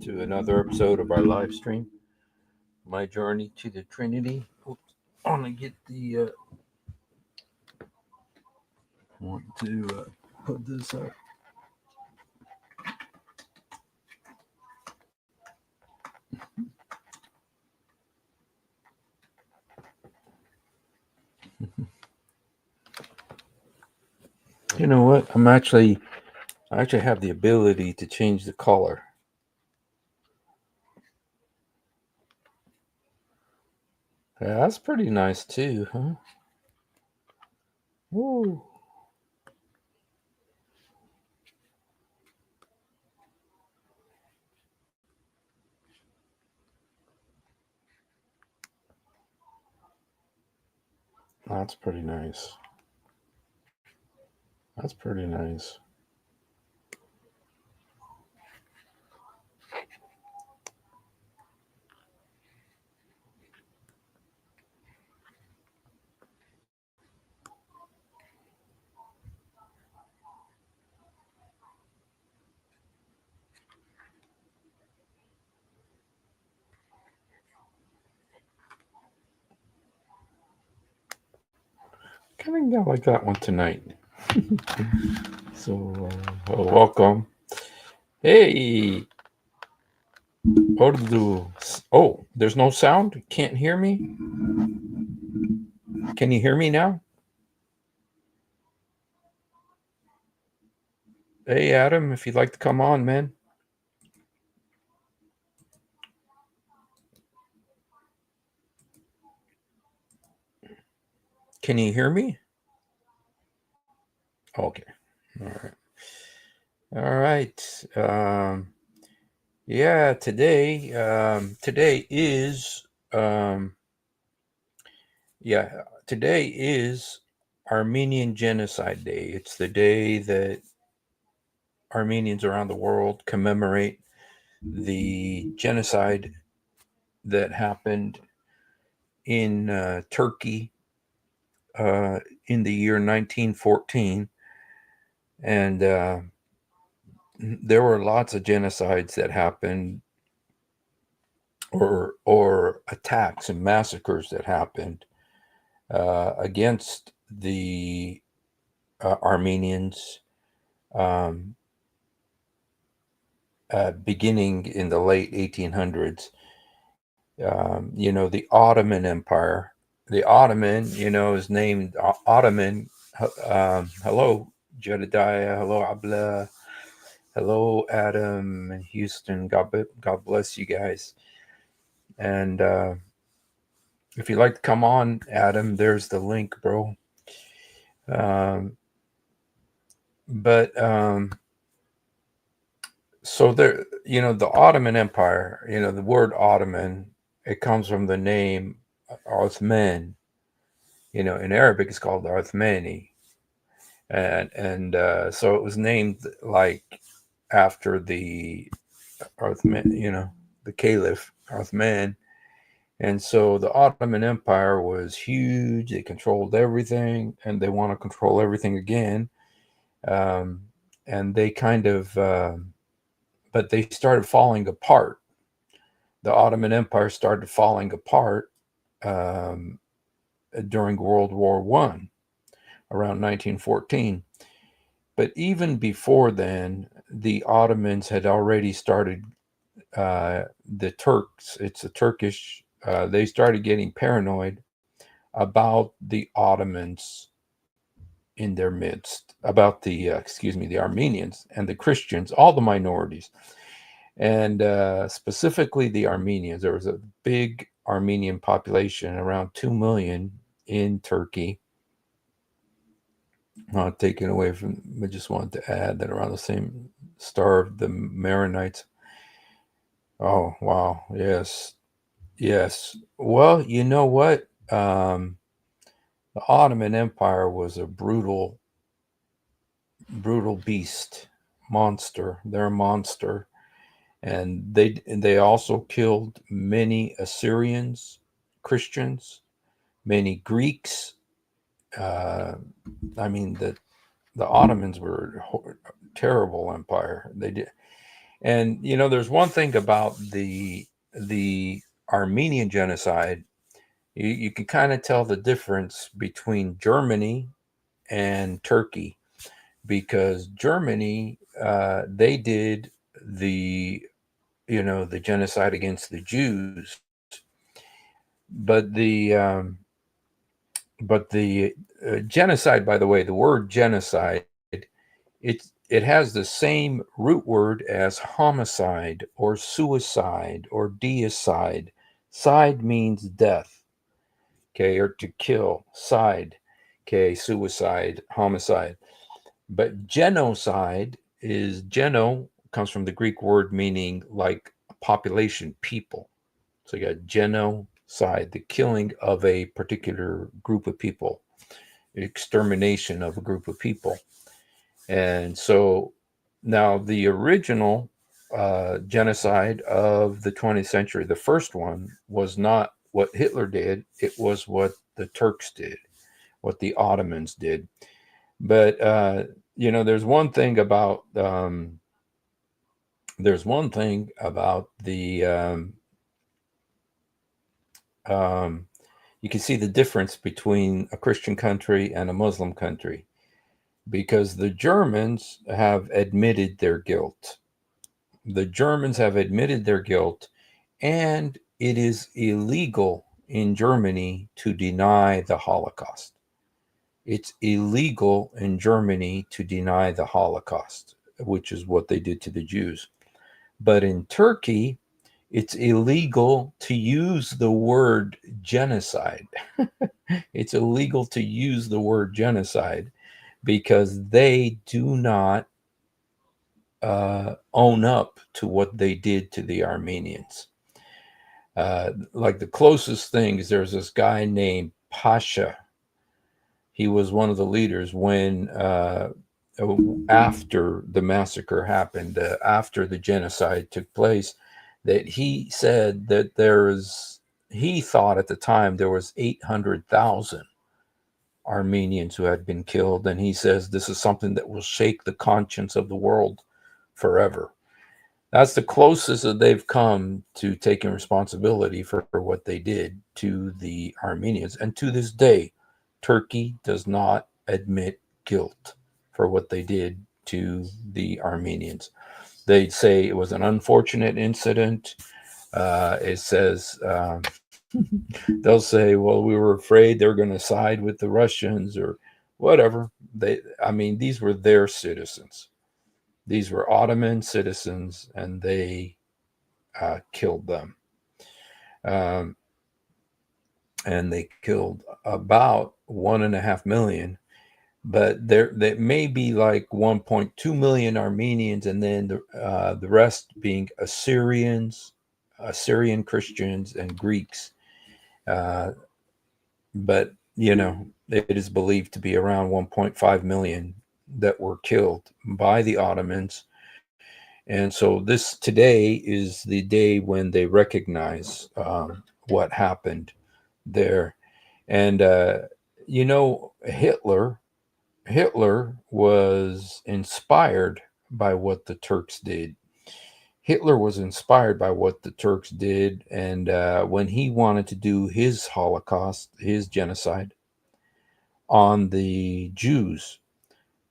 to another episode of our live stream, My Journey to the Trinity. Oops, I want to get want to put this up. You know what? I actually have the ability to change the color. Yeah, that's pretty nice too, huh? Woo. That's pretty nice. That's pretty nice. Kind of like that one tonight. So, welcome. Hey, oh, there's no sound? Can't hear me? Can you hear me now? Hey, Adam, if you'd like to come on, man. Can you hear me? Okay. All right. All right. Yeah, today is today is Armenian Genocide Day. It's the day that Armenians around the world commemorate the genocide that happened in Turkey in the year 1914. And there were lots of genocides that happened, or attacks and massacres that happened against the Armenians, um, beginning in the late 1800s. The Ottoman Empire. The Ottoman, is named Ottoman. Hello, Jedediah. Hello, Abla. Hello, Adam and Houston. God bless you guys. And if you'd like to come on, Adam, there's the link, bro. So there, the Ottoman Empire, the word Ottoman, it comes from the name Othman. In Arabic, it's called Othmani. And so it was named like after the Othman, the Caliph Othman. And so the Ottoman Empire was huge. They controlled everything, and they want to control everything again. And they but they started falling apart. The Ottoman Empire started falling apart during World War I, around 1914. But even before then, the Ottomans had already started, the Turks, it's a Turkish, they started getting paranoid about the Ottomans in their midst, about the Armenians and the Christians, all the minorities. And specifically the Armenians. There was a big Armenian population, around 2 million in Turkey. Not taken away from, I just wanted to add that around the same star of the Maronites. Oh, wow. Yes. Yes. Well, you know what? The Ottoman Empire was a brutal beast, monster. They're a monster. And they also killed many Assyrians, Christians, many Greeks. I mean, the Ottomans were a terrible empire. They did, And there's one thing about the Armenian genocide. You can kind of tell the difference between Germany and Turkey, because Germany, they did the the genocide against the Jews, but the genocide, by the way, the word genocide, it has the same root word as homicide or suicide or deicide. Side means death, okay, or to kill. Side, okay, suicide, homicide. But genocide is geno comes from the Greek word meaning like population, people. So you got genocide, the killing of a particular group of people, extermination of a group of people. And so now the original genocide of the 20th century, the first one, was not what Hitler did, it was what the Turks did, what the Ottomans did. But there's one thing about the um, you can see the difference between a Christian country and a Muslim country, because the Germans have admitted their guilt. The Germans have admitted their guilt, and it is illegal in Germany to deny the Holocaust. It's illegal in Germany to deny the Holocaust, which is what they did to the Jews. But in Turkey, it's illegal to use the word genocide. It's illegal to use the word genocide because they do not own up to what they did to the Armenians. Like the closest thing is there's this guy named Pasha. He was one of the leaders when after the massacre happened, after the genocide took place, that he said that he thought at the time there was 800,000 Armenians who had been killed. And he says this is something that will shake the conscience of the world forever. That's the closest that they've come to taking responsibility for what they did to the Armenians. And to this day, Turkey does not admit guilt for what they did to the Armenians. They say it was an unfortunate incident. It says they'll say, "Well, we were afraid they were going to side with the Russians or whatever." These were their citizens. These were Ottoman citizens, and they killed them. And they killed about 1.5 million, but there may be like 1.2 million Armenians, and then the rest being Assyrian Christians, and Greeks. But it is believed to be around 1.5 million that were killed by the Ottomans. And so this today is the day when they recognize what happened there. And Hitler was inspired by what the Turks did. Hitler was inspired by what the Turks did, and when he wanted to do his Holocaust, his genocide on the Jews,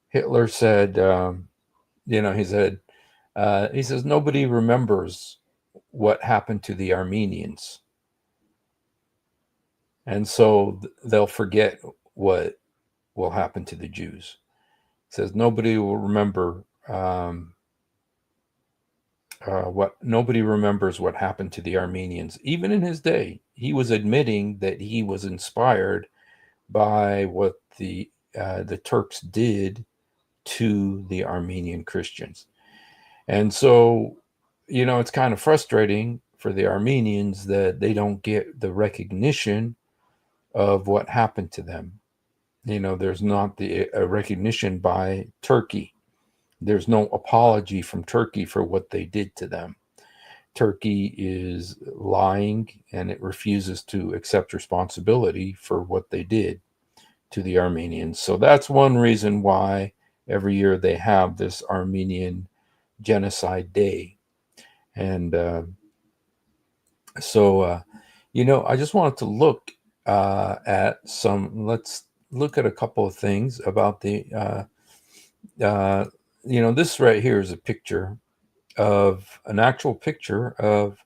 Hitler said, he says nobody remembers what happened to the Armenians, and so they'll forget what will happen to the Jews. He says nobody will remember nobody remembers what happened to the Armenians. Even in his day, he was admitting that he was inspired by what the Turks did to the Armenian Christians. And so, it's kind of frustrating for the Armenians that they don't get the recognition of what happened to them. There's not a recognition by Turkey. There's no apology from Turkey for what they did to them. Turkey is lying, and it refuses to accept responsibility for what they did to the Armenians. So that's one reason why every year they have this Armenian Genocide Day. And so, I just wanted to look at let's look at a couple of things about uh, this right here is a picture an actual picture of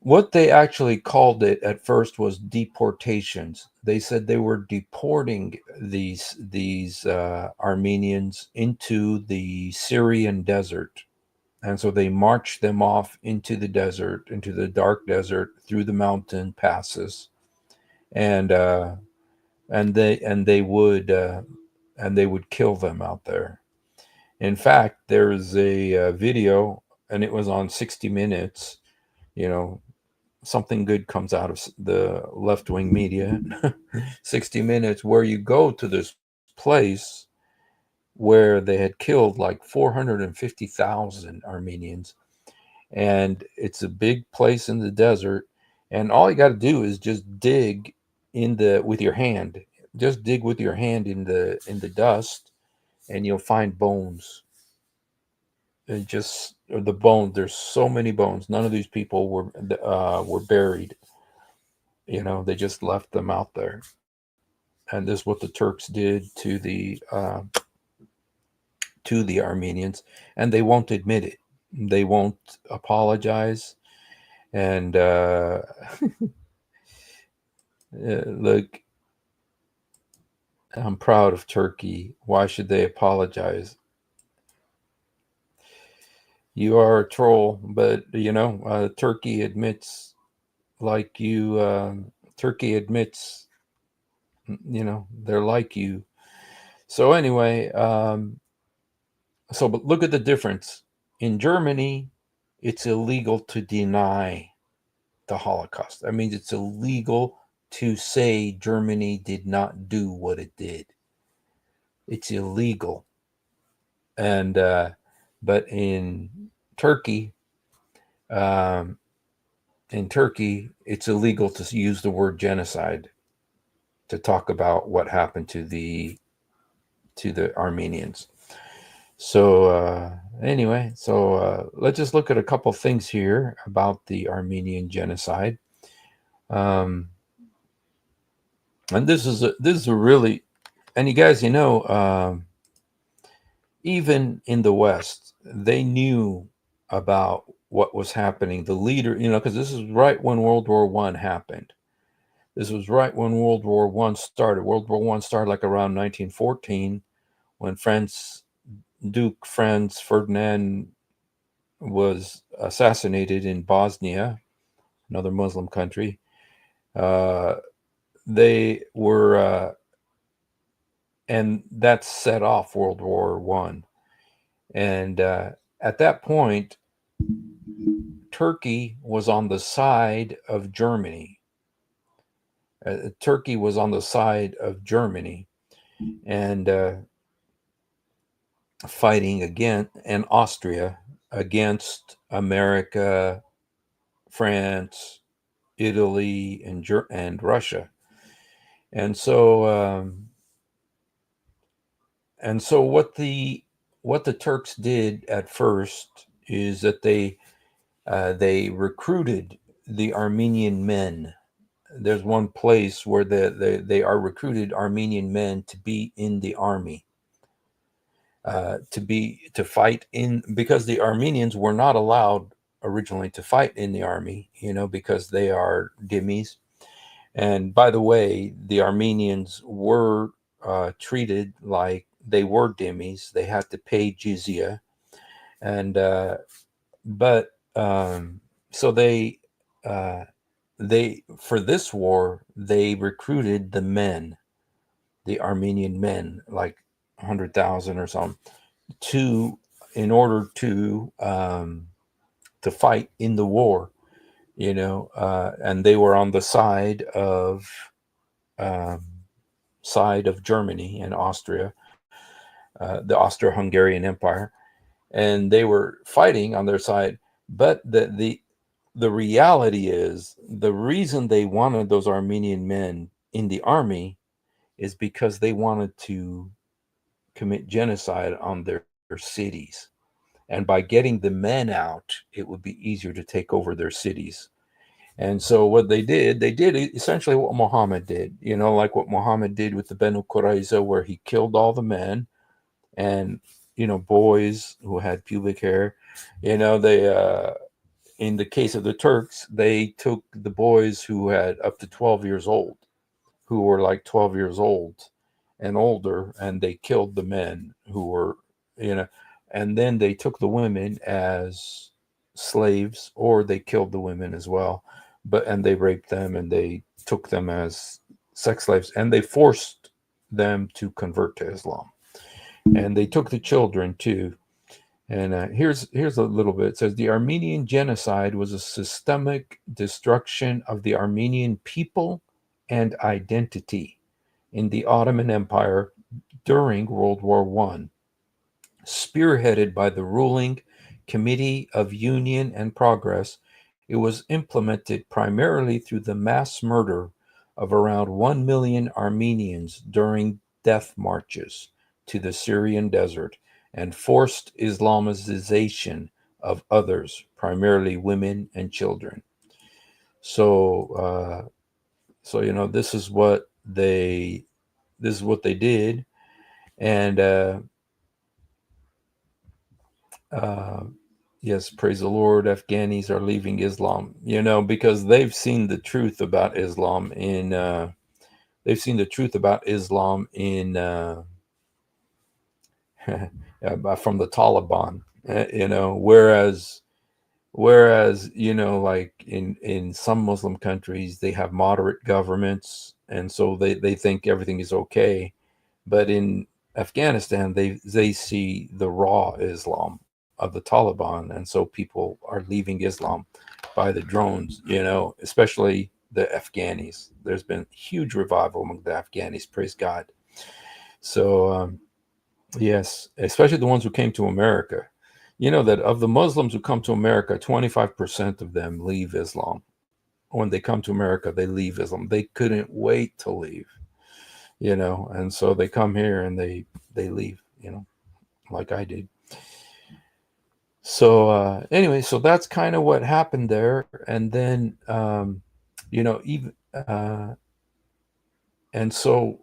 what they actually called it at first was deportations. They said they were deporting these Armenians into the Syrian desert. And so they marched them off into the desert, into the dark desert, through the mountain passes, and they would kill them out there. In fact, there's a video, and it was on 60 Minutes. You know, something good comes out of the left-wing media. 60 Minutes, where you go to this place where they had killed like 450,000 Armenians, and it's a big place in the desert, and all you got to do is just dig with your hand, just dig with your hand in the dust, and you'll find bones. And just the bones, there's so many bones. None of these people were buried. They just left them out there. And this is what the Turks did to the Armenians, and they won't admit it. They won't apologize. And look, I'm proud of Turkey. Why should they apologize? You are a troll, but Turkey admits, Turkey admits, they're like you. So anyway, but look at the difference. In Germany, it's illegal to deny the Holocaust. That means it's illegal to say Germany did not do what it did. It's illegal. And but Turkey, um, in Turkey, it's illegal to use the word genocide to talk about what happened to the Armenians. So anyway, let's just look at a couple things here about the Armenian Genocide. And this is a really, and you guys, even in the West, they knew about what was happening. The leader, because this is right when World War I happened. This was right when World War I started. World War I started like around 1914, when Duke Franz Ferdinand was assassinated in Bosnia, another Muslim country. They were, and that set off World War I. And at that point, Turkey was on the side of Germany. Turkey was on the side of Germany, and fighting and Austria against America, France, Italy, and Russia. And so what the Turks did at first is that they recruited the Armenian men. There's one place where they are recruited Armenian men to be in the army, to fight in, because the Armenians were not allowed originally to fight in the army, because they are dhimmis. And by the way, the Armenians were treated like they were dhimmis. They had to pay jizya, and so they for this war they recruited the Armenian men, like 100,000 or something, in order to fight in the war, and they were on the side of Germany and Austria, the Austro-Hungarian Empire, and they were fighting on their side. But the reality is, the reason they wanted those Armenian men in the army is because they wanted to commit genocide on their cities. And by getting the men out, it would be easier to take over their cities. And so what they did essentially what Muhammad did, like what Muhammad did with the Banu Qurayza, where he killed all the men and, boys who had pubic hair. They, in the case of the Turks, they took the boys who had up to 12 years old, who were like 12 years old and older, and they killed the men who were, and then they took the women as slaves, or they killed the women as well, and they raped them and they took them as sex slaves, and they forced them to convert to Islam, and they took the children too. And here's a little bit. It says the Armenian Genocide was a systemic destruction of the Armenian people and identity in the Ottoman Empire during World War I, spearheaded by the ruling Committee of Union and Progress. It was implemented primarily through the mass murder of around 1 million Armenians during death marches to the Syrian desert and forced Islamization of others, primarily women and children. So, this is what they did, and yes, praise the Lord, Afghanis are leaving Islam, because they've seen the truth about Islam in from the Taliban, whereas like in some Muslim countries, they have moderate governments, and so they think everything is okay. But in Afghanistan, they see the raw Islam of the Taliban, and so people are leaving Islam by the drones, especially the Afghanis. There's been huge revival among the Afghanis, praise God. So yes, especially the ones who came to America. That of the Muslims who come to America, 25% of them leave Islam. When they come to America, they leave Islam. They couldn't wait to leave, and so they come here and they leave, like I did. So anyway, so that's kind of what happened there. And then, even, and so,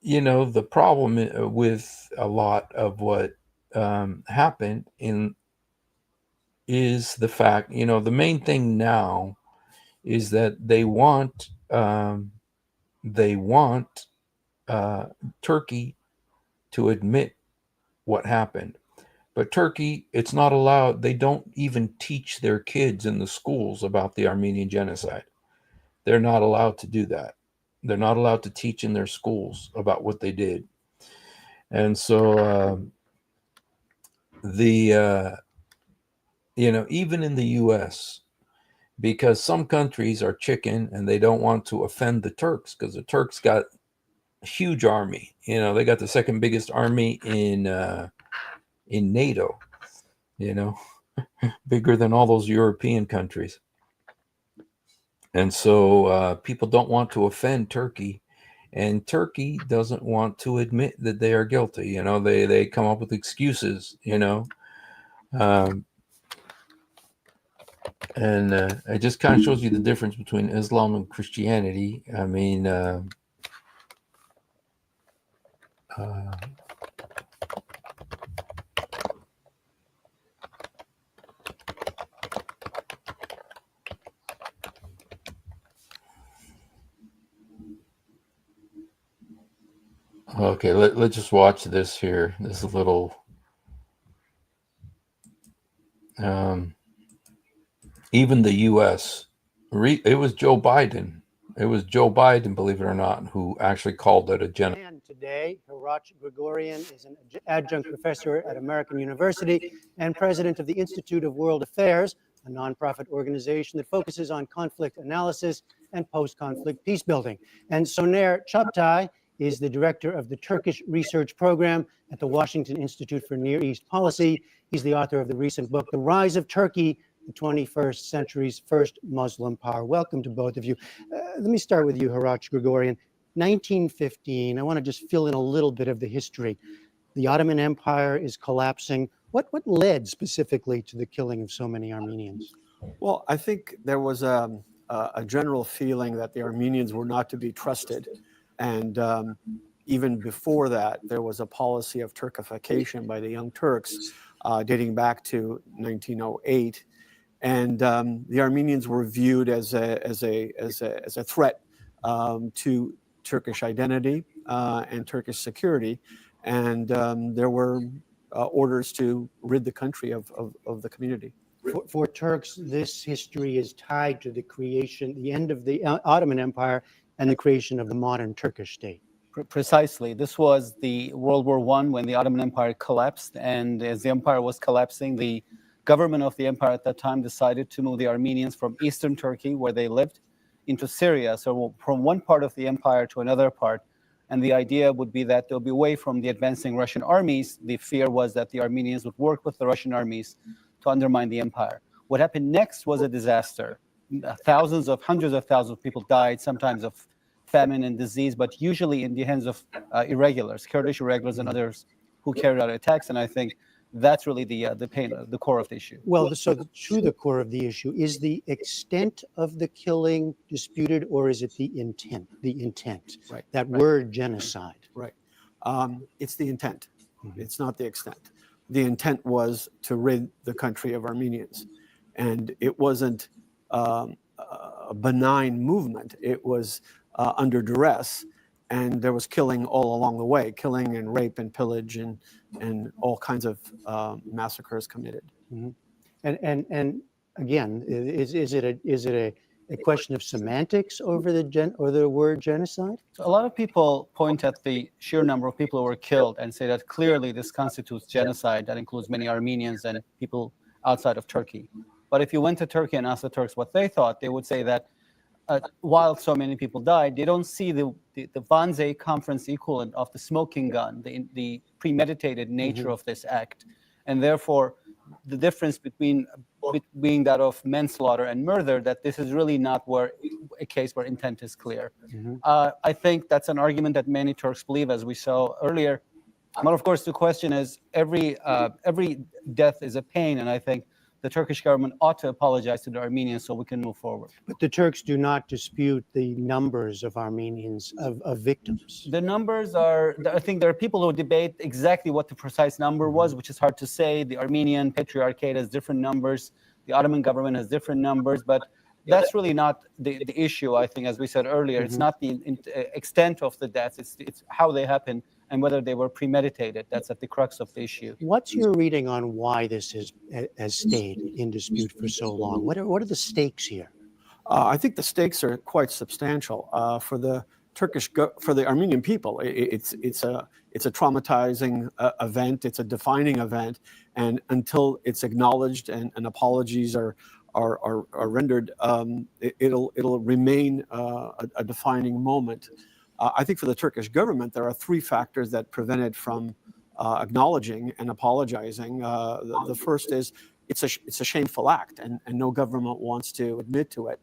the problem with a lot of what happened is the fact, the main thing now is that they want Turkey to admit what happened. But Turkey, it's not allowed. They don't even teach their kids in the schools about the Armenian Genocide. They're not allowed to do that. They're not allowed to teach in their schools about what they did. And so even in the U.S., because some countries are chicken and they don't want to offend the Turks, because the Turks got a huge army. They got the second biggest army in NATO, bigger than all those European countries. And so people don't want to offend Turkey, and Turkey doesn't want to admit that they are guilty. They come up with excuses, and it just kind of shows you the difference between Islam and Christianity. I mean, okay, let's just watch this here. This is a little. Even the U.S. It was Joe Biden. It was Joe Biden, believe it or not, who actually called it a genocide. And today, Hirac Grigorian is an adjunct professor at American University and president of the Institute of World Affairs, a nonprofit organization that focuses on conflict analysis and post-conflict peace building. And Soner Çaptay is the director of the Turkish Research Program at the Washington Institute for Near East Policy. He's the author of the recent book, The Rise of Turkey, the 21st Century's First Muslim Power. Welcome to both of you. Let me start with you, Hirac Grigorian. 1915, I want to just fill in a little bit of the history. The Ottoman Empire is collapsing. What led specifically to the killing of so many Armenians? Well, I think there was a general feeling that the Armenians were not to be trusted. And even before that, there was a policy of Turkification by the Young Turks dating back to 1908. And the Armenians were viewed as a threat to Turkish identity and Turkish security. And there were orders to rid the country of the community. For Turks, this history is tied to the end of the Ottoman Empire and the creation of the modern Turkish state. Precisely. This was the World War I when the Ottoman Empire collapsed. And as the empire was collapsing, the government of the empire at that time decided to move the Armenians from eastern Turkey, where they lived, into Syria. So from one part of the empire to another part. And the idea would be that they'll be away from the advancing Russian armies. The fear was that the Armenians would work with the Russian armies to undermine the empire. What happened next was a disaster. Hundreds of thousands of people died, sometimes of famine and disease, but usually in the hands of irregulars, Kurdish irregulars and others who carried out attacks. And I think that's really the core of the issue. Well, to the core of the issue, is the extent of the killing disputed, or is it the intent? The intent, Right. That word genocide. Right. It's the intent. It's not the extent. The intent was to rid the country of Armenians. And it wasn't a benign movement. It was under duress. And there was killing all along the way, killing and rape and pillage and all kinds of massacres committed. Mm-hmm. And again, is it a question of semantics over the word genocide? So a lot of people point at the sheer number of people who were killed and say that clearly this constitutes genocide. That includes many Armenians and people outside of Turkey. But if you went to Turkey and asked the Turks what they thought, they would say that while so many people died, they don't see the Wannsee Conference equivalent of the smoking gun, the premeditated nature of this act. And therefore, the difference between being that of manslaughter and murder, that this is really not a case where intent is clear. I think that's an argument that many Turks believe, as we saw earlier. But of course, the question is, every death is a pain, and I think the Turkish government ought to apologize to the Armenians so we can move forward. But the Turks do not dispute the numbers of Armenians, of victims. The numbers are, I think there are people who debate exactly what the precise number was, which is hard to say. The Armenian Patriarchate has different numbers. The Ottoman government has different numbers, but that's really not the issue, I think, as we said earlier. It's not the extent of the deaths, it's how they happen and whether they were premeditated. That's at the crux of the issue. What's your reading on why this has stayed in dispute for so long? What are the stakes here? I think the stakes are quite substantial for the Armenian people. It's a traumatizing event. It's a defining event, and until it's acknowledged and apologies are rendered, it'll remain a defining moment. I think for the Turkish government, there are three factors that prevent it from acknowledging and apologizing. The first is it's a shameful act, and no government wants to admit to it.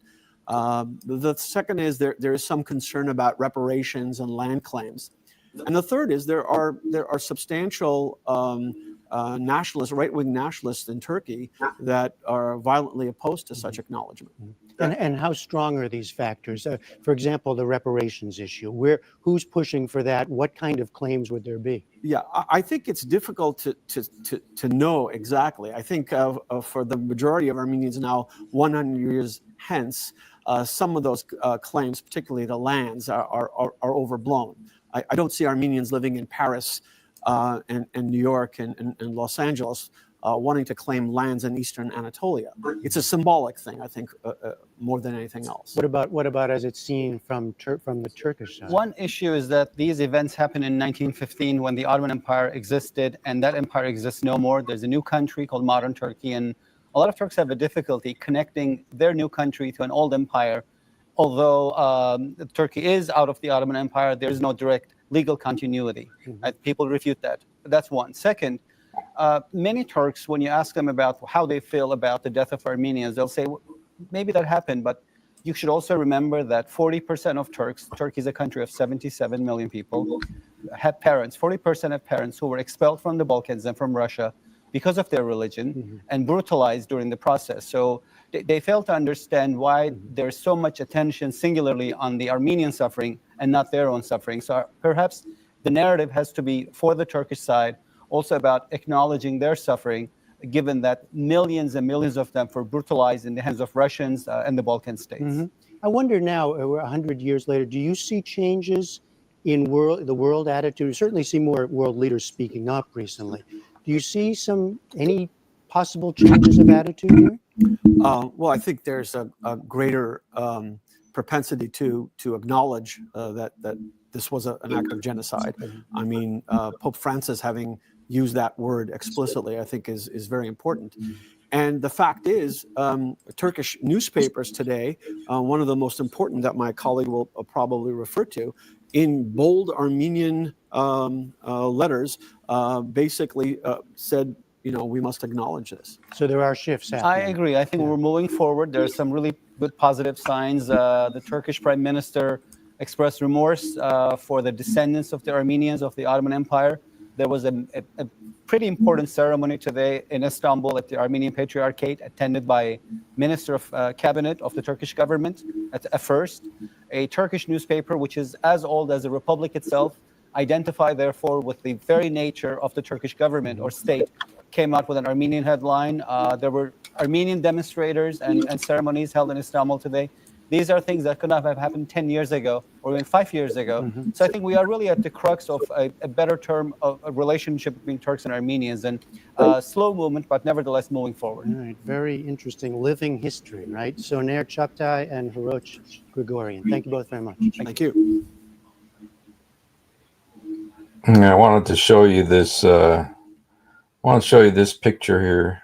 The second is there is some concern about reparations and land claims. And the third is there are substantial nationalists, right-wing nationalists in Turkey that are violently opposed to such acknowledgement. And how strong are these factors? For example, the reparations issue. Who's pushing for that? What kind of claims would there be? Yeah, I think it's difficult to know exactly. I think for the majority of Armenians now, 100 years hence, some of those claims, particularly the lands, are overblown. I don't see Armenians living in Paris and New York and Los Angeles wanting to claim lands in eastern Anatolia. It's a symbolic thing, I think, more than anything else. What about as it's seen from the Turkish side? One issue is that these events happened in 1915 when the Ottoman Empire existed, and that empire exists no more. There's a new country called modern Turkey, and a lot of Turks have a difficulty connecting their new country to an old empire. Although Turkey is out of the Ottoman Empire, there is no direct legal continuity. People refute that. That's one. Second, many Turks, when you ask them about how they feel about the death of Armenians, they'll say, well, maybe that happened, but you should also remember that 40% of Turkey is a country of 77 million people, have parents, 40% have parents who were expelled from the Balkans and from Russia because of their religion and brutalized during the process. So they fail to understand why there's so much attention singularly on the Armenian suffering and not their own suffering. So perhaps the narrative has to be for the Turkish side, also about acknowledging their suffering, given that millions and millions of them were brutalized in the hands of Russians and the Balkan states. I wonder now, 100 years later, do you see changes in the world attitude? You certainly see more world leaders speaking up recently. Do you see any possible changes of attitude here? Well, I think there's a greater propensity to acknowledge that this was an act of genocide. I mean, Pope Francis having used that word explicitly, I think is very important. And the fact is, Turkish newspapers today, one of the most important that my colleague will probably refer to, in bold Armenian letters, basically said, we must acknowledge this. So there are shifts happening. I agree. I think we're moving forward. There are some really good positive signs. The Turkish Prime Minister expressed remorse for the descendants of the Armenians of the Ottoman Empire. There was a pretty important ceremony today in Istanbul at the Armenian Patriarchate, attended by Minister of Cabinet of the Turkish government at first. A Turkish newspaper, which is as old as the Republic itself, identified therefore with the very nature of the Turkish government or state, came out with an Armenian headline. There were Armenian demonstrators and ceremonies held in Istanbul today. These are things that could not have happened 10 years ago or even 5 years ago. So I think we are really at the crux of a better term of a relationship between Turks and Armenians, and slow movement, but nevertheless moving forward. All right, very interesting living history, right? Soner Çaktay and Hiroch Grigorian. Thank you both very much. Thank you. I wanted to show you this. I want to show you this picture here.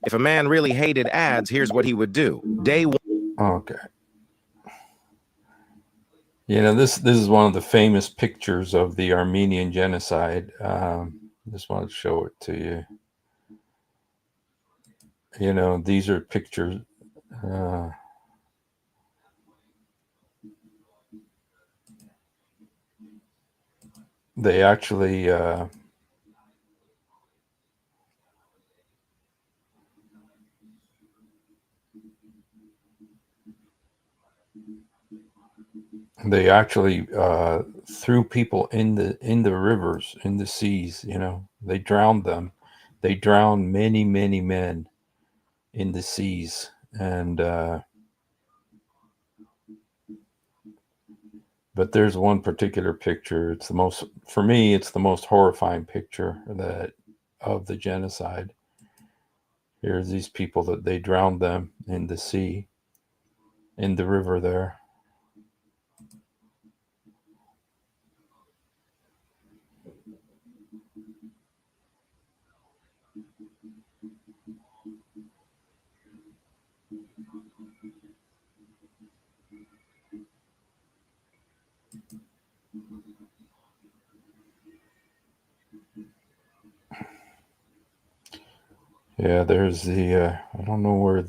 If a man really hated ads, here's what he would do. Day one. Okay. This is one of the famous pictures of the Armenian Genocide. Just want to show it to you. These are pictures. They actually threw people in the rivers, in the seas. They drowned them. They drowned many men in the seas, and but there's one particular picture. For me, it's the most horrifying picture of the genocide. Here's these people that they drowned them in the sea, in the river there. Yeah, there's I don't know where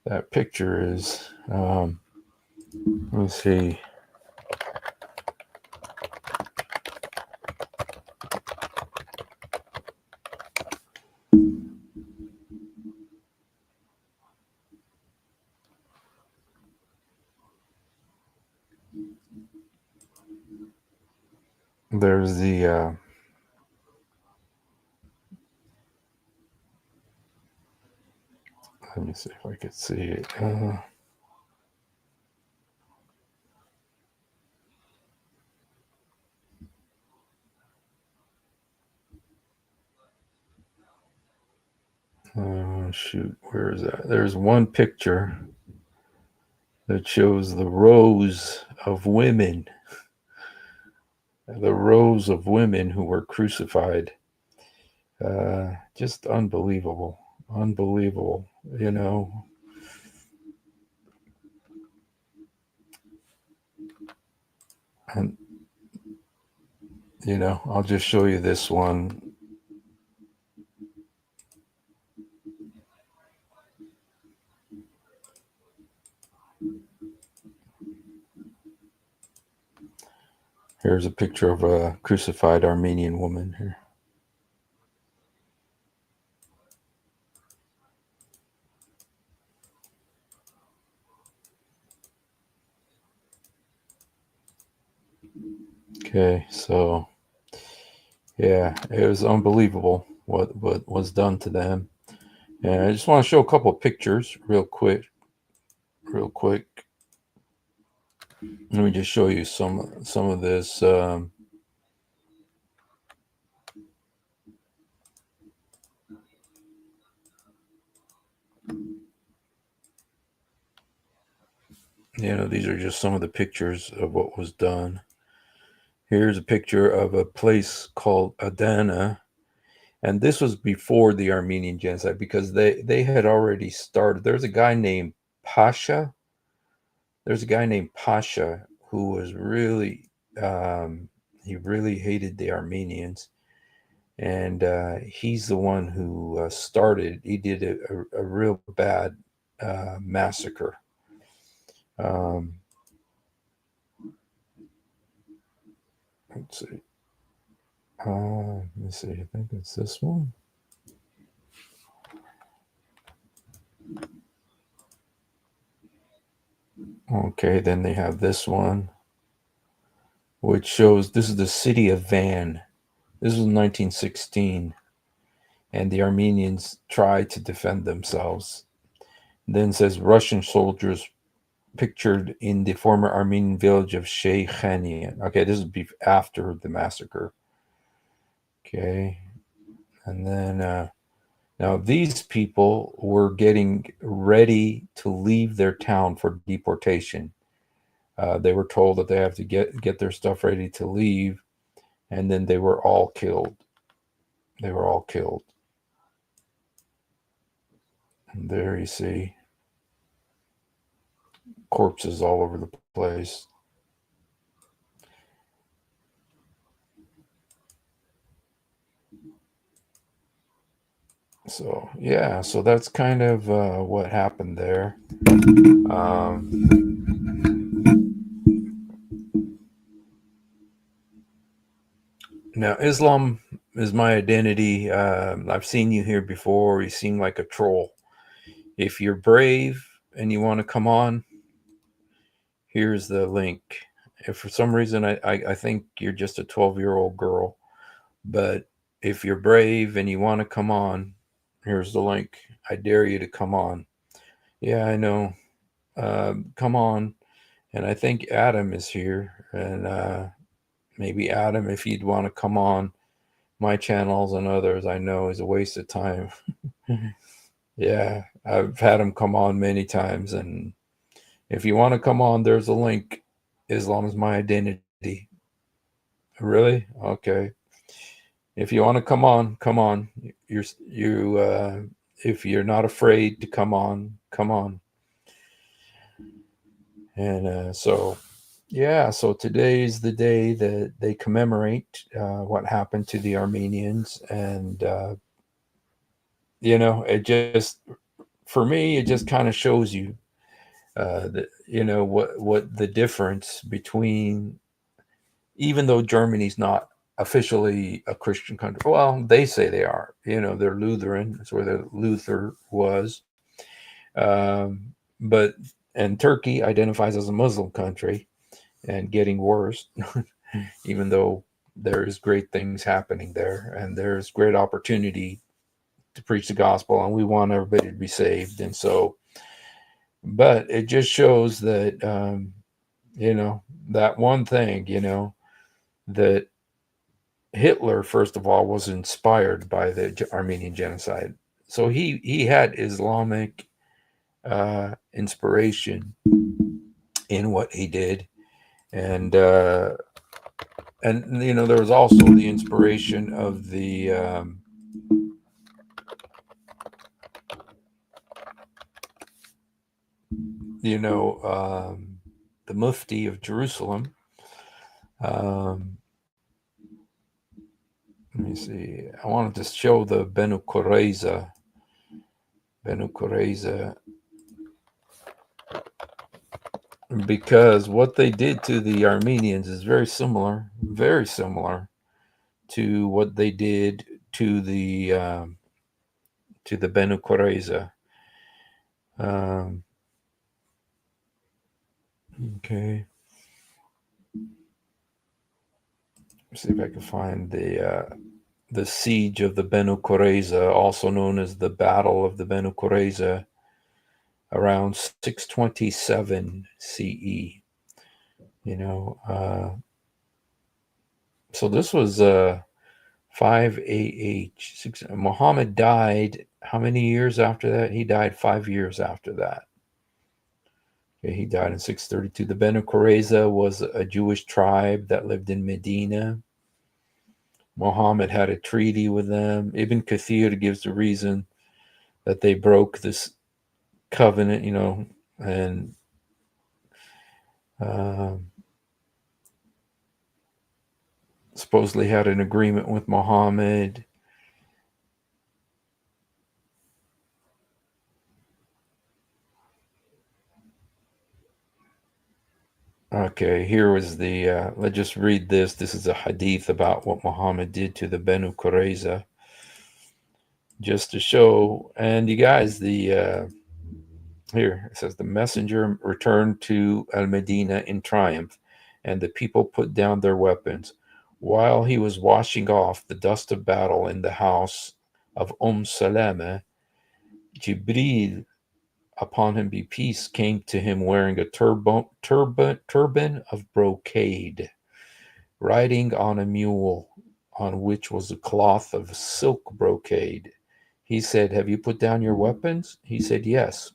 that picture is. Let me see. There's let me see if I could see it. Shoot, where is that? There's one picture that shows the rows of women who were crucified. Just unbelievable. And I'll just show you this one. Here's a picture of a crucified Armenian woman here. Okay, so yeah, it was unbelievable what was done to them. And I just want to show a couple of pictures real quick. Let me just show you some of this. These are just some of the pictures of what was done. Here's a picture of a place called Adana. And this was before the Armenian Genocide because they had already started. There's a guy named Pasha. Who was really, he really hated the Armenians. And he's the one who started, he did a real bad massacre. Let's see. Let me see. I think it's this one. Okay, then they have this one, which shows this is the city of Van. This was 1916, and the Armenians tried to defend themselves. Then says Russian soldiers pictured in the former Armenian village of Sheikhanian. Okay, this is after the massacre. Okay, and then now these people were getting ready to leave their town for deportation. They were told that they have to get their stuff ready to leave, and then they were all killed. And there you see corpses all over the place. So yeah, so that's kind of what happened there. Now, Islam is my identity. I've seen you here before. You seem like a troll. If you're brave and you want to come on, here's the link. If for some reason I think you're just a 12-year-old girl, but if you're brave and you want to come on, here's the link. I dare you to come on. Yeah, I know. Come on. And I think Adam is here. And maybe Adam, if you'd want to come on my channels and others, I know is a waste of time. Yeah, I've had him come on many times. And if you want to come on, there's a link. Islam is my identity. Really? Okay. If you want to come on, come on. If you're not afraid to come on, come on. And so today is the day that they commemorate what happened to the Armenians. And, it just, for me, it just kind of shows you, what the difference between, even though Germany's not officially a Christian country. Well, they say they are. They're Lutheran. That's where the Luther was. And Turkey identifies as a Muslim country, and getting worse, even though there's great things happening there, and there's great opportunity to preach the gospel, and we want everybody to be saved. And so, but it just shows that, that one thing, that Hitler, first of all, was inspired by the Armenian Genocide. So he had Islamic inspiration in what he did. And there was also the inspiration of the the Mufti of Jerusalem. Let me see. I wanted to show the Benu Qurayza. because what they did to the Armenians is very similar to what they did to the Benu Qurayza. Okay. Let's see if I can find the siege of the Benu Qurayza, also known as the Battle of the Benu Qurayza, around 627 CE. So this was 5 AH. Muhammad died how many years after that? He died 5 years after that. Okay, he died in 632. The Benu Qurayza was a Jewish tribe that lived in Medina. Muhammad had a treaty with them. Ibn Kathir gives the reason that they broke this covenant, and supposedly had an agreement with Muhammad. Okay, here was the, let's just read this. This is a hadith about what Muhammad did to the Benu Qurayza. Just to show, and you guys, here, it says, the messenger returned to Al-Medina in triumph, and the people put down their weapons. While he was washing off the dust of battle in the house of Salama, Jibril, upon him be peace, came to him wearing a turban of brocade, riding on a mule on which was a cloth of silk brocade. He said, have you put down your weapons? He said, yes.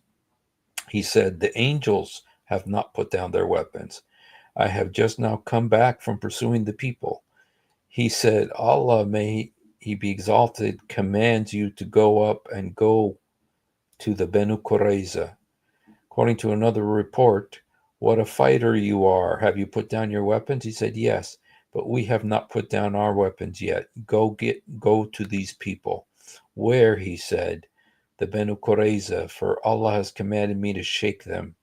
He said, the angels have not put down their weapons. I have just now come back from pursuing the people. He said, Allah, may he be exalted, commands you to go up and go to the Benu Qurayza. According to another report, what a fighter you are. Have you put down your weapons? He said, yes, but we have not put down our weapons yet. Go to these people. Where? He said, the Benu Qurayza, for Allah has commanded me to shake them.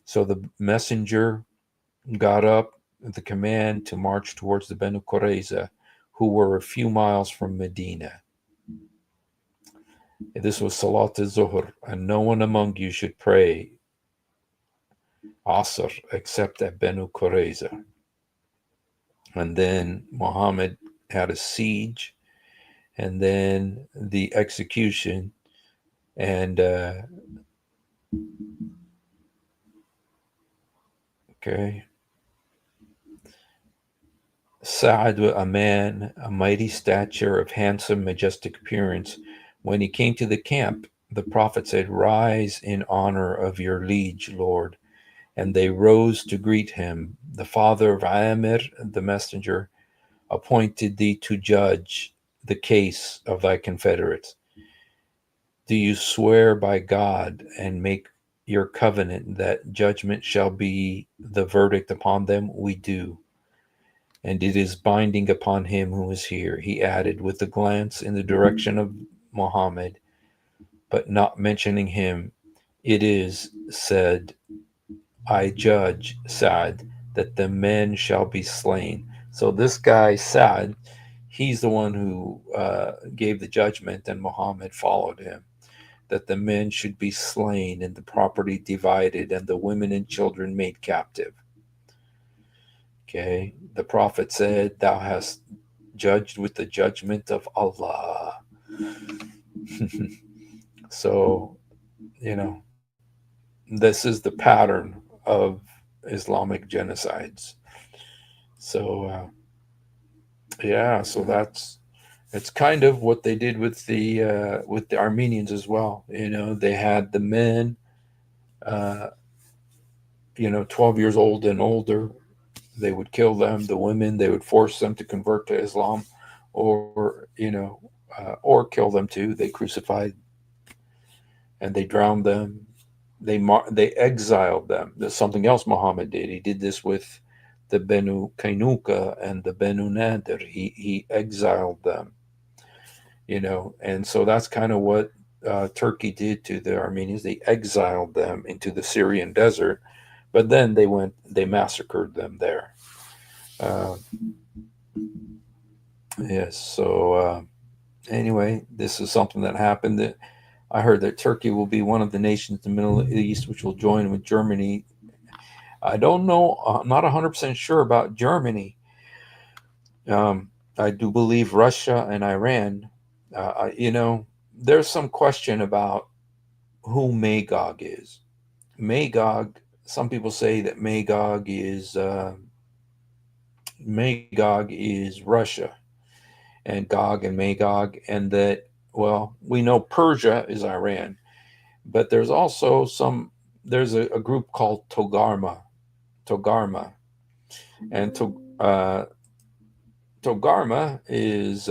So the messenger got up with the command to march towards the Benu Qurayza, who were a few miles from Medina. This was Salat al-Zuhr, and no one among you should pray Asr except at Benu Qurayza. And then Muhammad had a siege, and then the execution, and okay. Sa'ad, a man, a mighty stature of handsome, majestic appearance. When he came to the camp, the prophet said, rise in honor of your liege, Lord. And they rose to greet him. The father of Amir, the messenger, appointed thee to judge the case of thy confederates. Do you swear by God and make your covenant that judgment shall be the verdict upon them? We do. And it is binding upon him who is here, he added with a glance in the direction of Muhammad, but not mentioning him. It is said, I judge, Sa'ad, that the men shall be slain. So this guy, Sa'ad, he's the one who gave the judgment, and Muhammad followed him, that the men should be slain and the property divided and the women and children made captive. Okay, the prophet said, thou hast judged with the judgment of Allah. So, this is the pattern of Islamic genocides. So, so it's kind of what they did with the Armenians as well. They had the men, 12 years old and older. They would kill them. The women, they would force them to convert to Islam, or kill them too. They crucified and they drowned them. They exiled them. There's something else Muhammad did. He did this with the Benu Kainuka and the Benu Nadir. He exiled them, and so that's kind of what Turkey did to the Armenians. They exiled them into the Syrian desert. but then they massacred them there. Yes. So anyway, this is something that happened. That I heard that Turkey will be one of the nations in the Middle East which will join with Germany. I don't know. I'm not 100% sure about Germany. I do believe Russia and Iran. There's some question about who Magog is. Magog. Some people say that Magog is Russia, and Gog and Magog, and that, well, we know Persia is Iran, but there's also there's a group called Togarma, and Togarma is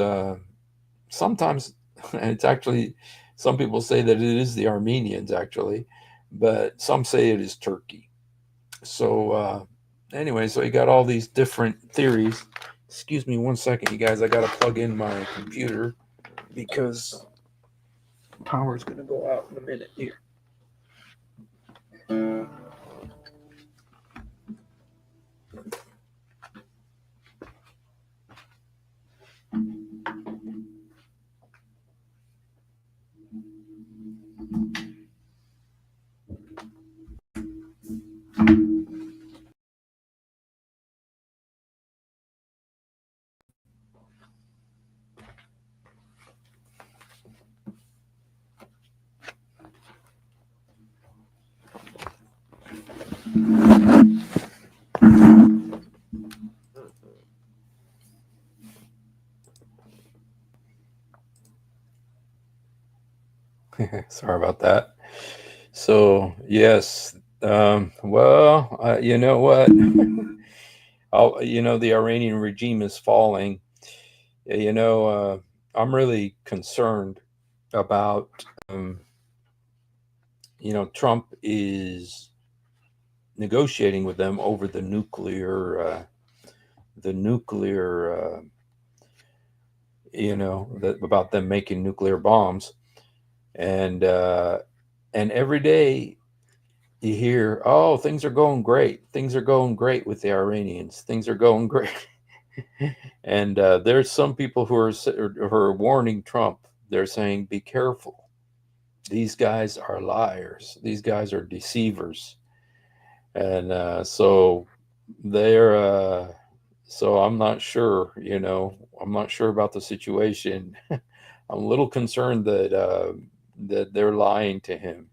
sometimes, and it's actually, some people say that it is the Armenians actually, but some say it is Turkey. So anyway, so you got all these different theories. Excuse me one second, you guys. I got to plug in my computer because power's going to go out in a minute here. Sorry about that. So yes, well, you know what? The Iranian regime is falling. I'm really concerned about. Trump is negotiating with them over the nuclear. About them making nuclear bombs, and every day you hear, oh, things are going great. Things are going great with the Iranians. Things are going great. And there's some people who are warning Trump. They're saying, be careful. These guys are liars. These guys are deceivers. And so they're, so I'm not sure, I'm not sure about the situation. I'm a little concerned that they're lying to him,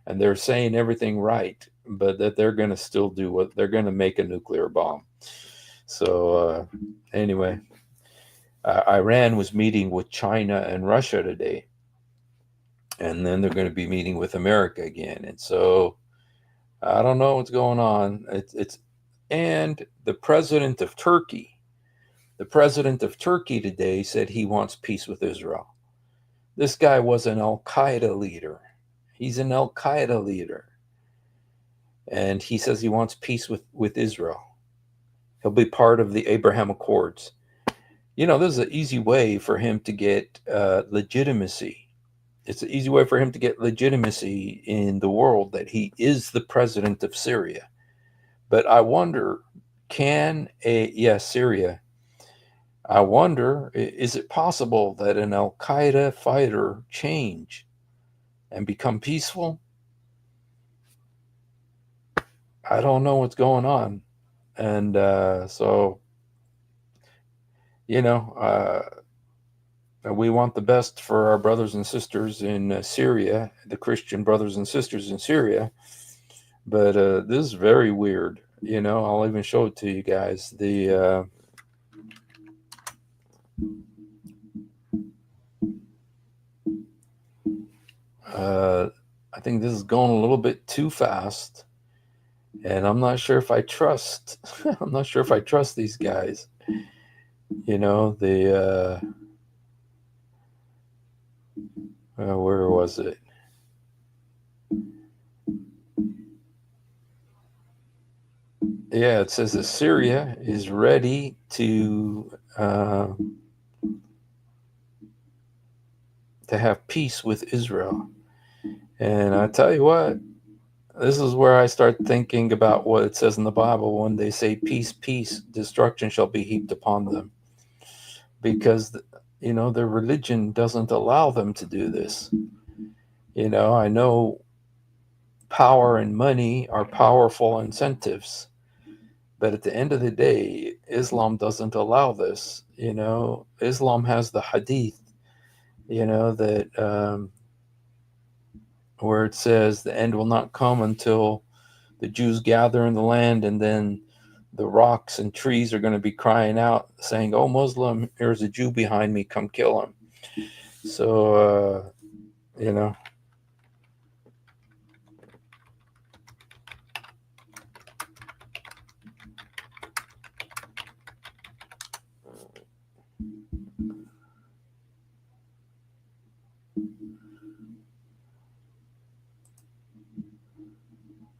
and they're saying everything right, but that they're going to still do what they're going to make a nuclear bomb. So anyway, Iran was meeting with China and Russia today, and then they're going to be meeting with America again. And so I don't know what's going on. And the president of Turkey today said he wants peace with Israel. This guy was an Al-Qaeda leader. He's an Al-Qaeda leader. And he says he wants peace with Israel. He'll be part of the Abraham Accords. This is an easy way for him to get legitimacy. It's an easy way for him to get legitimacy in the world, that he is the president of Syria. But I wonder, Syria. I wonder, is it possible that an Al-Qaeda fighter change and become peaceful? I don't know what's going on. And so, we want the best for our brothers and sisters in Syria, the Christian brothers and sisters in Syria. But this is very weird. I'll even show it to you guys. I think this is going a little bit too fast, and I'm not sure if I trust. I'm not sure if I trust these guys. Where was it? Yeah, it says that Syria is ready to have peace with Israel. And I tell you what, this is where I start thinking about what it says in the Bible when they say, peace, peace, destruction shall be heaped upon them. Because, their religion doesn't allow them to do this. I know power and money are powerful incentives. But at the end of the day, Islam doesn't allow this. Islam has the hadith, that where it says the end will not come until the Jews gather in the land, and then the rocks and trees are going to be crying out saying, "Oh, Muslim, there's a Jew behind me, come kill him." So,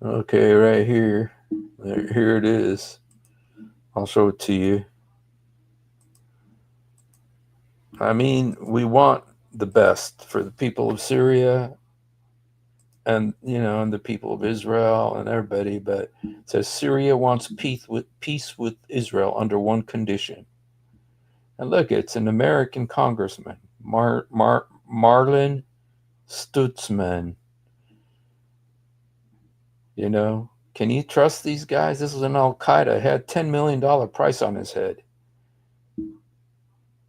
okay, right here. Here it is. I'll show it to you. I mean, we want the best for the people of Syria and, and the people of Israel and everybody, but it says Syria wants peace with Israel under one condition. And look, it's an American congressman, Marlin Stutzman. Can you trust these guys? This is an Al-Qaeda. He had $10 million price on his head.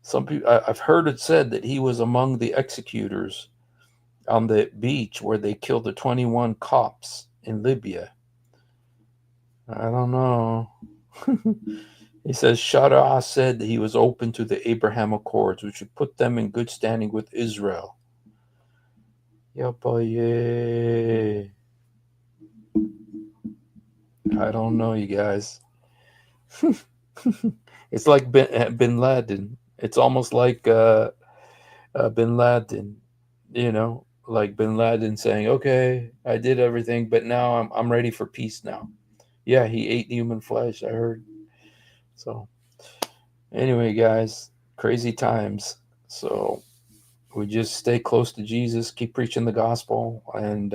Some people, I've heard it said that he was among the executors on the beach where they killed the 21 cops in Libya. I don't know. He says Sharia said that he was open to the Abraham Accords, which would put them in good standing with Israel. Yay. I don't know, you guys. It's like bin Laden. It's almost like bin Laden, like bin Laden saying, "Okay, I did everything, but now I'm ready for peace now." Yeah, he ate human flesh, I heard. So anyway, guys, crazy times. So we just stay close to Jesus, keep preaching the gospel, and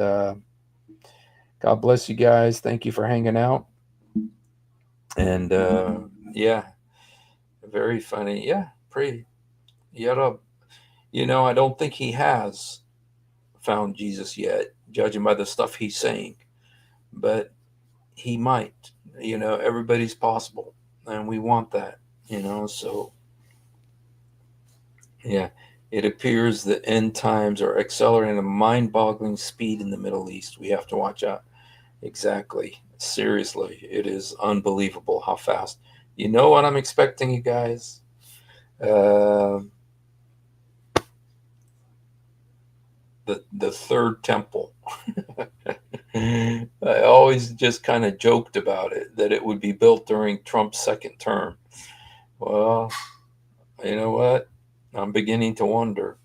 God bless you guys. Thank you for hanging out. And yeah, very funny. Yeah, pray. I don't think he has found Jesus yet, judging by the stuff he's saying, but he might. Everybody's possible, and we want that. So yeah, it appears the end times are accelerating at a mind-boggling speed in the Middle East. We have to watch out. Exactly. Seriously, it is unbelievable how fast. You know what I'm expecting, you guys? The third temple. I always just kind of joked about it, that it would be built during Trump's second term. Well, you know what? I'm beginning to wonder.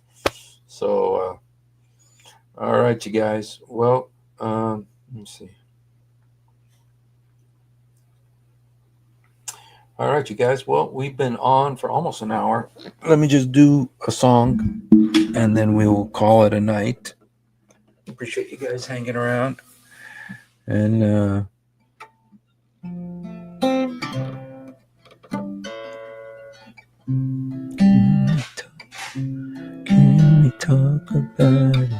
So, all right, you guys. Well, let me see. All right, you guys. Well, we've been on for almost an hour. Let me just do a song, and then we'll call it a night. Appreciate you guys hanging around. And can we talk about it?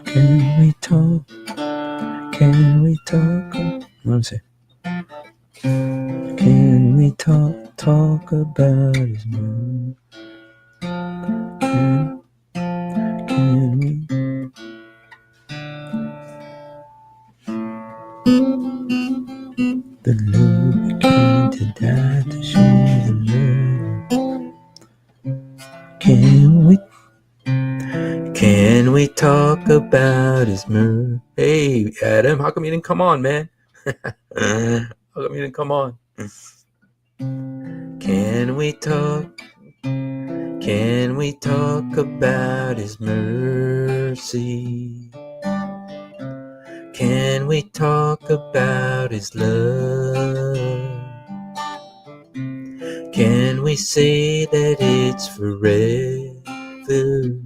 Can we talk? Can we talk? Let me see. Can we talk about his mom? Can we? The Lord came to die to show the love. Can we talk about his murder? Hey, Adam, how come you didn't come on, man? How come you didn't come on? Can we talk? Can we talk about his mercy? Can we talk about his love? Can we say that it's forever? reveal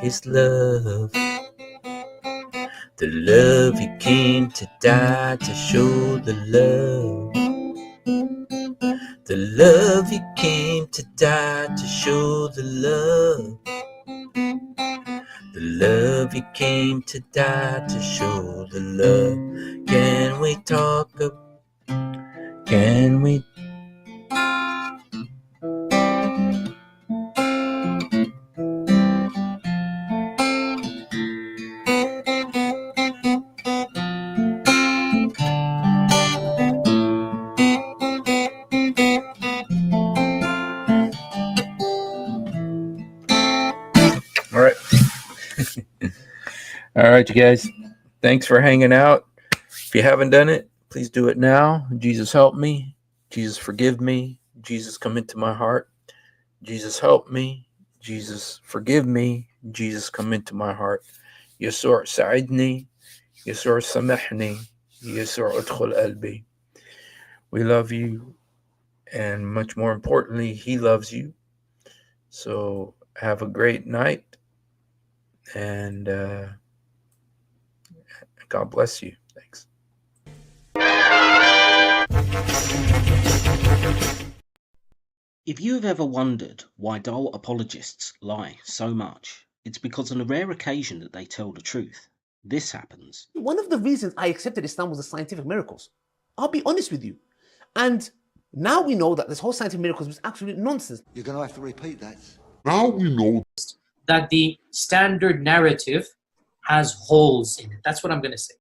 his love. The love he came to die to show the love. The love he came to die to show the love. The love he came to die to show the love. Can we talk can we All right. All right, you guys. Thanks for hanging out. If you haven't done it, please do it now. Jesus, help me. Jesus, forgive me. Jesus, come into my heart. Jesus, help me. Jesus, forgive me. Jesus, come into my heart. يسوع ساعدني. يسوع سامحني. يسوع ادخل قلبي. We love you, and much more importantly, he loves you. So have a great night, and God bless you. Thanks. If you have ever wondered why dull apologists lie so much, it's because on a rare occasion that they tell the truth. This happens. One of the reasons I accepted Islam was the scientific miracles. I'll be honest with you. And now we know that this whole scientific miracles was absolute nonsense. You're going to have to repeat that. Now we know that the standard narrative has holes in it. That's what I'm going to say.